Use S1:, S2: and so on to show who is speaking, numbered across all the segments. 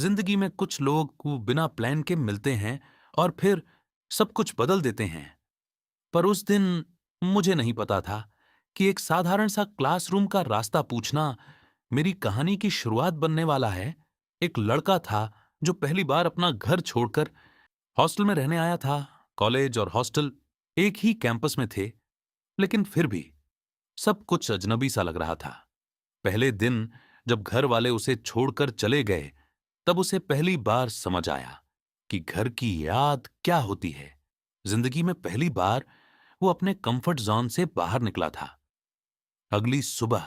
S1: जिंदगी में कुछ लोग को बिना प्लान के मिलते हैं और फिर सब कुछ बदल देते हैं। पर उस दिन मुझे नहीं पता था कि एक साधारण सा क्लासरूम का रास्ता पूछना मेरी कहानी की शुरुआत बनने वाला है। एक लड़का था जो पहली बार अपना घर छोड़कर हॉस्टल में रहने आया था। कॉलेज और हॉस्टल एक ही कैंपस में थे, लेकिन फिर भी सब कुछ अजनबी सा लग रहा था। पहले दिन जब घर वाले उसे छोड़कर चले गए, तब उसे पहली बार समझ आया कि घर की याद क्या होती है। जिंदगी में पहली बार वो अपने कंफर्ट जोन से बाहर निकला था। अगली सुबह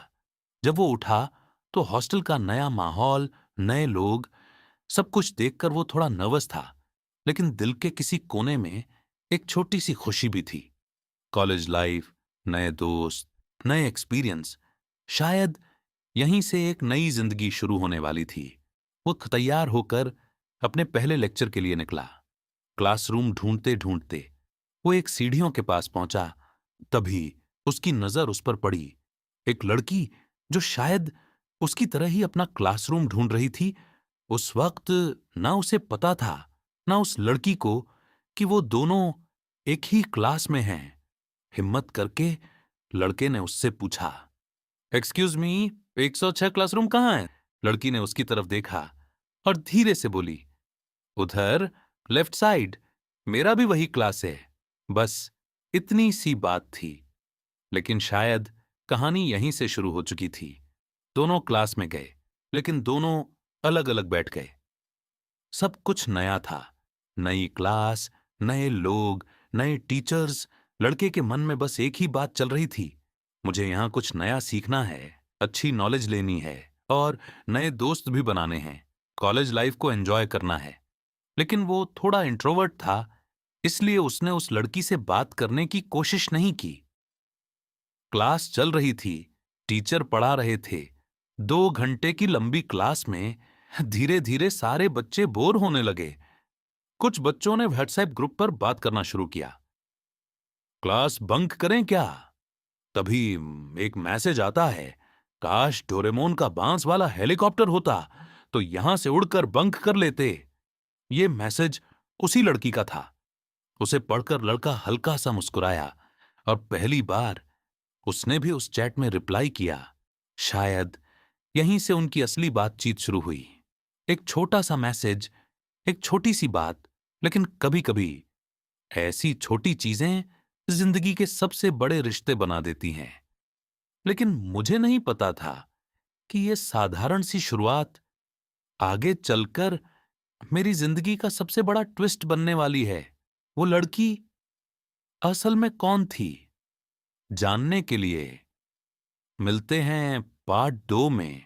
S1: जब वो उठा, तो हॉस्टल का नया माहौल, नए लोग, सब कुछ देखकर वो थोड़ा नर्वस था। लेकिन दिल के किसी कोने में एक छोटी सी खुशी भी थी। कॉलेज लाइफ, नए दोस्त, नए एक्सपीरियंस, शायद यहीं से एक नई जिंदगी शुरू होने वाली थी। वो तैयार होकर अपने पहले लेक्चर के लिए निकला। क्लासरूम ढूंढते ढूंढते वो एक सीढ़ियों के पास पहुंचा। तभी उसकी नजर उस पर पड़ी। एक लड़की जो शायद उसकी तरह ही अपना क्लासरूम ढूंढ रही थी। उस वक्त ना उसे पता था, ना उस लड़की को, कि वो दोनों एक ही क्लास में हैं। हिम्मत करके लड़के ने उससे पूछा, एक्सक्यूज मी, 106 क्लासरूम कहाँ है? लड़की ने उसकी तरफ देखा और धीरे से बोली, उधर, लेफ्ट साइड, मेरा भी वही क्लास है। बस इतनी सी बात थी, लेकिन शायद कहानी यहीं से शुरू हो चुकी थी। दोनों क्लास में गए, लेकिन दोनों अलग अलग बैठ गए। सब कुछ नया था। नई क्लास, नए लोग, नए टीचर्स। लड़के के मन में बस एक ही बात चल रही थी, मुझे यहां कुछ नया सीखना है, अच्छी नॉलेज लेनी है और नए दोस्त भी बनाने हैं। कॉलेज लाइफ को एंजॉय करना है। लेकिन वो थोड़ा इंट्रोवर्ट था, इसलिए उसने उस लड़की से बात करने की कोशिश नहीं की। क्लास चल रही थी, टीचर पढ़ा रहे थे। 2 घंटे की लंबी क्लास में धीरे धीरे सारे बच्चे बोर होने लगे। कुछ बच्चों ने व्हाट्सएप ग्रुप पर बात करना शुरू किया, क्लास बंक करें क्या? तभी एक मैसेज आता है, काश डोरेमोन का बांस वाला हेलीकॉप्टर होता तो यहां से उड़कर बंक कर लेते। ये मैसेज उसी लड़की का था। उसे पढ़कर लड़का हल्का सा मुस्कुराया और पहली बार उसने भी उस चैट में रिप्लाई किया। शायद यहीं से उनकी असली बातचीत शुरू हुई। एक छोटा सा मैसेज, एक छोटी सी बात, लेकिन कभी कभी ऐसी छोटी चीजें जिंदगी के सबसे बड़े रिश्ते बना देती हैं। लेकिन मुझे नहीं पता था कि यह साधारण सी शुरुआत आगे चलकर मेरी जिंदगी का सबसे बड़ा ट्विस्ट बनने वाली है। वो लड़की असल में कौन थी? जानने के लिए मिलते हैं पार्ट 2 में।